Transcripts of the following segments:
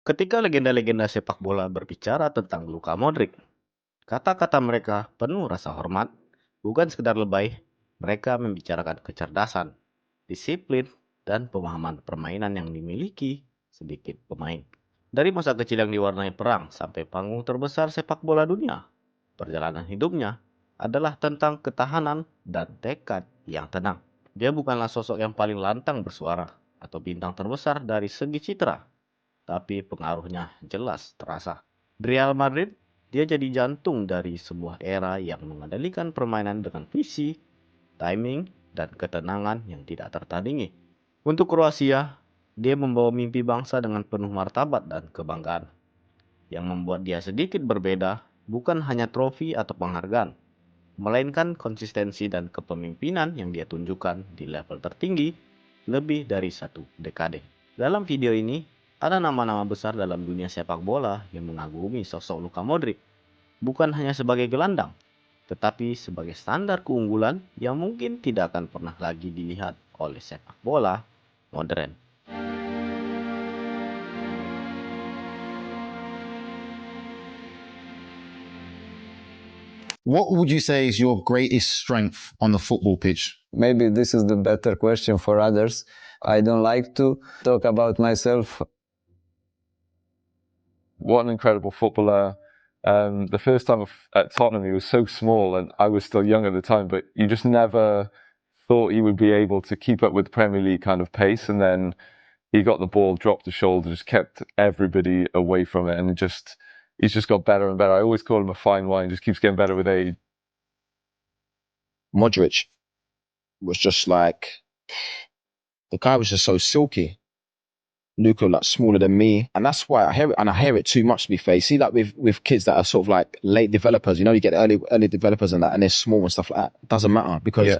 Ketika legenda-legenda sepak bola berbicara tentang Luka Modric, kata-kata mereka penuh rasa hormat, bukan sekedar lebay. Mereka membicarakan kecerdasan, disiplin, dan pemahaman permainan yang dimiliki sedikit pemain. Dari masa kecil yang diwarnai perang sampai panggung terbesar sepak bola dunia, perjalanan hidupnya adalah tentang ketahanan dan tekad yang tenang. Dia bukanlah sosok yang paling lantang bersuara atau bintang terbesar dari segi citra, tapi pengaruhnya jelas terasa. Di Real Madrid, dia jadi jantung dari sebuah era yang mengendalikan permainan dengan visi, timing, dan ketenangan yang tidak tertandingi. Untuk Kroasia, dia membawa mimpi bangsa dengan penuh martabat dan kebanggaan. Yang membuat dia sedikit berbeda bukan hanya trofi atau penghargaan, melainkan konsistensi dan kepemimpinan yang dia tunjukkan di level tertinggi lebih dari satu dekade. Dalam video ini, ada nama-nama besar dalam dunia sepak bola yang mengagumi sosok Luka Modric, bukan hanya sebagai gelandang, tetapi sebagai standar keunggulan yang mungkin tidak akan pernah lagi dilihat oleh sepak bola modern. What would you say is your greatest strength on the football pitch? Maybe this is the better question for others. I don't like to talk about myself. What an incredible footballer. The first time at Tottenham, he was so small and I was still young at the time, but you just never thought he would be able to keep up with the Premier League kind of pace. And then he got the ball, dropped the shoulder, just kept everybody away from it. And he's just got better and better. I always call him a fine wine, just keeps getting better with age. Modric was just like, the guy was just so silky. Luka, like, smaller than me, and that's why I hear it too much, to be fair. You see, like with kids that are sort of like late developers, you get early developers and that, and they're small and stuff like that. It doesn't matter, because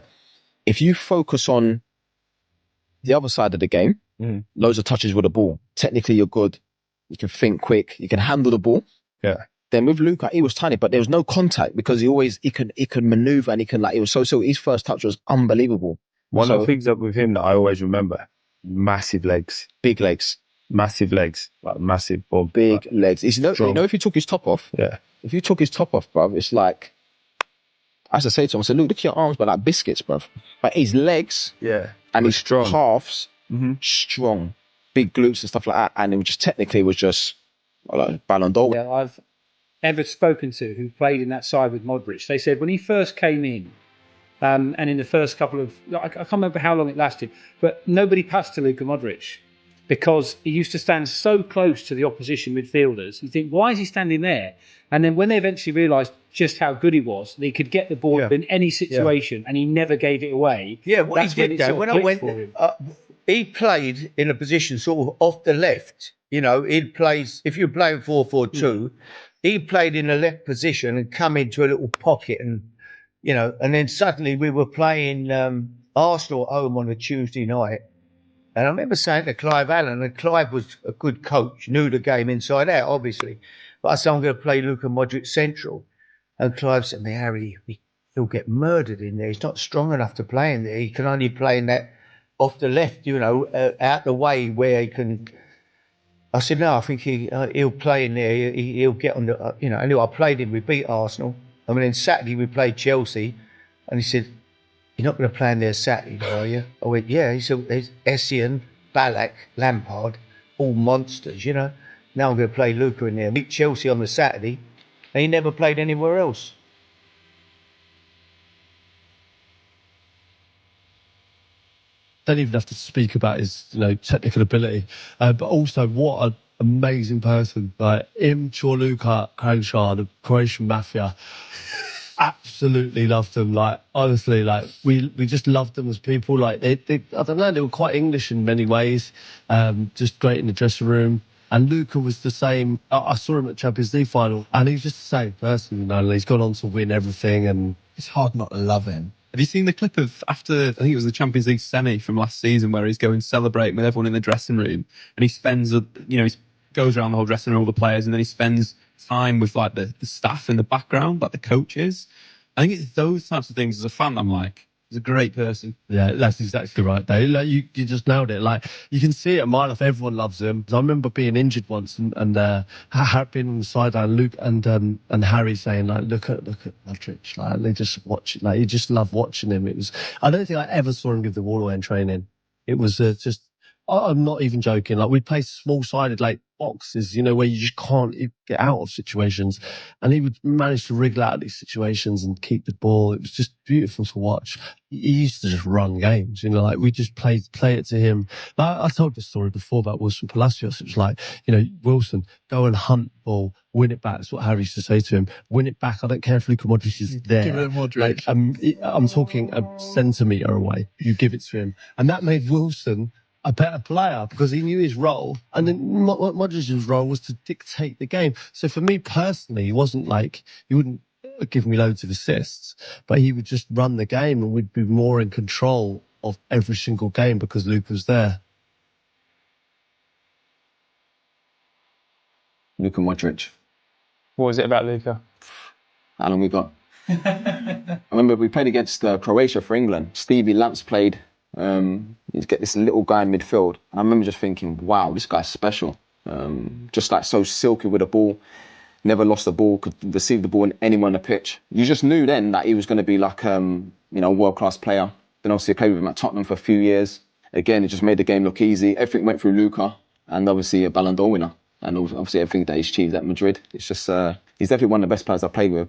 if you focus on the other side of the game, loads of touches with the ball, technically you're good, you can think quick, you can handle the ball. Yeah. Then with Luka, he was tiny, but there was no contact because he could maneuver, and he was so his first touch was unbelievable. One of the things that with him that I always remember, massive legs. Big legs. Massive legs. Like massive or big legs. If you took his top off, if you took his top off, bruv, it's like, as I say to him, I said, look at your arms, but like biscuits, bruv. But his legs, and his strong calves, strong, big glutes and stuff like that, and it was just technically like Ballon d'Or. Yeah, I've ever spoken to who played in that side with Modric. They said when he first came in, and in the first couple of, I can't remember how long it lasted, but nobody passed to Luka Modric because he used to stand so close to the opposition midfielders. You think, why is he standing there? And then when they eventually realised just how good he was, they could get the ball in any situation, and he never gave it away. Yeah, what he did though, when I went, he played in a position sort of off the left. He'd play, if you're playing 4-4-2, he played in the left position and come into a little pocket, and and then suddenly we were playing Arsenal at home on a Tuesday night. And I remember saying to Clive Allen, and Clive was a good coach, knew the game inside out, obviously. But I said, I'm going to play Luka Modric central. And Clive said to me, Harry, he'll get murdered in there. He's not strong enough to play in there. He can only play in that off the left, out the way where he can. I said, no, I think he'll play in there. He'll get on the, anyway, I played him. We beat Arsenal. And then Saturday we played Chelsea. And he said, you're not going to play in there Saturday, are you? I went, yeah. He said, there's Essien, Ballack, Lampard, all monsters, Now I'm going to play Luka in there. Beat Chelsea on the Saturday, and he never played anywhere else. Don't even have to speak about his, technical ability, but also what an amazing person. Like him, Luka, Kranjčar, the Croatian mafia. Absolutely loved them. Like honestly, like we just loved them as people. Like they I don't know, they were quite English in many ways. Just great in the dressing room. And Luka was the same. I saw him at Champions League final, and he's just the same person. He's gone on to win everything, and it's hard not to love him. Have you seen the clip of after, I think it was the Champions League semi from last season, where he's going celebrating with everyone in the dressing room, and he spends, he goes around the whole dressing room, all the players, and then he spends time with like the staff in the background, like the coaches. I think it's those types of things as a fan I'm like, He's a great person. Yeah, that's exactly right, Dave. Like, you just nailed it. Like, you can see it at my life, everyone loves him. I remember being injured once and being on the sideline, Luke and Harry saying, like, look at Modrić. Like, they just watch it. Like, you just love watching him. It was, I don't think I ever saw him give the ball away in training. It was just, I'm not even joking. Like, we'd play small-sided, like, boxes, you know, where you just can't get out of situations. And he would manage to wriggle out of these situations and keep the ball. It was just beautiful to watch. He used to just run games, you know, like we just play it to him. Like, I told this story before about Wilson Palacios. It was like, you know, Wilson, go and hunt ball, win it back. That's what Harry used to say to him. Win it back. I don't care if Luka Modrić is there. Give it to Modrić. Like, I'm talking a centimetre away. You give it to him. And that made Wilson a better player because he knew his role, and then Modric's role was to dictate the game. So for me personally, he wasn't like, he wouldn't give me loads of assists, but he would just run the game and we'd be more in control of every single game because Luke was there. Luka Modrić. What was it about Luka? How long we got? I remember we played against Croatia for England. Stevie Lamps played. You get this little guy in midfield. I remember just thinking, wow, this guy's special. Just like so silky with the ball, never lost the ball, could receive the ball in anywhere on the pitch. You just knew then that he was going to be like, you know, a world-class player. Then obviously I played with him at Tottenham for a few years. Again, it just made the game look easy. Everything went through Luka, and obviously a Ballon d'Or winner. And obviously everything that he's achieved at Madrid. It's just, he's definitely one of the best players I've played with.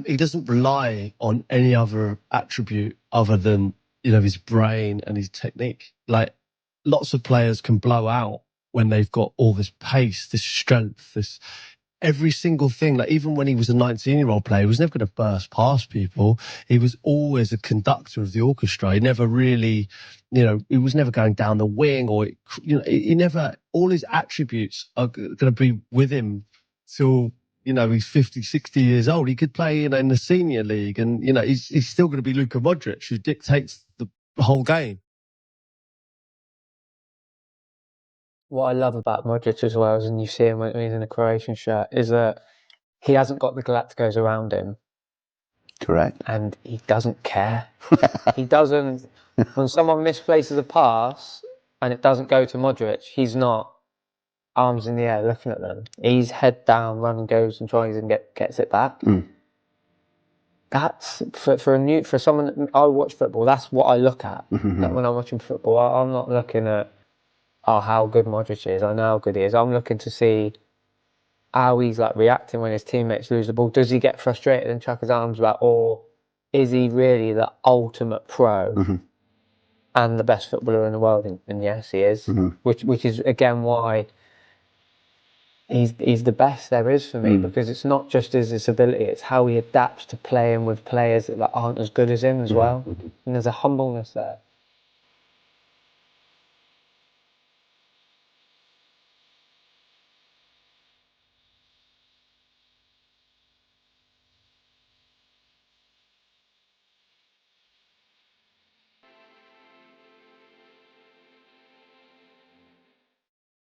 He doesn't rely on any other attribute other than, you know, his brain and his technique. Like, lots of players can blow out when they've got all this pace, this strength, this every single thing. Like, even when he was a 19-year-old player, he was never going to burst past people. He was always a conductor of the orchestra. He never really, you know, he was never going down the wing or, you know, he never, all his attributes are going to be with him till, you know, he's 50, 60 years old. He could play, you know, in the senior league, and, you know, he's still going to be Luka Modrić, who dictates the whole game. What I love about Modrić as well, and you see him when he's in a Croatian shirt, is that he hasn't got the Galacticos around him. Correct. And he doesn't care. He doesn't, when someone misplaces a pass and it doesn't go to Modrić, he's not arms in the air looking at them. He's head down, running, goes and tries and gets it back. That's for someone. I watch football. That's what I look at. Like when I'm watching football, I'm not looking at how good Modrić is. I know how good he is. I'm looking to see how he's like reacting when his teammates lose the ball. Does he get frustrated and chuck his arms about, or is he really the ultimate pro and the best footballer in the world? And yes, he is. Which is again why he's the best there is for me, because it's not just his ability, it's how he adapts to playing with players that aren't as good as him as well. And there's a humbleness there.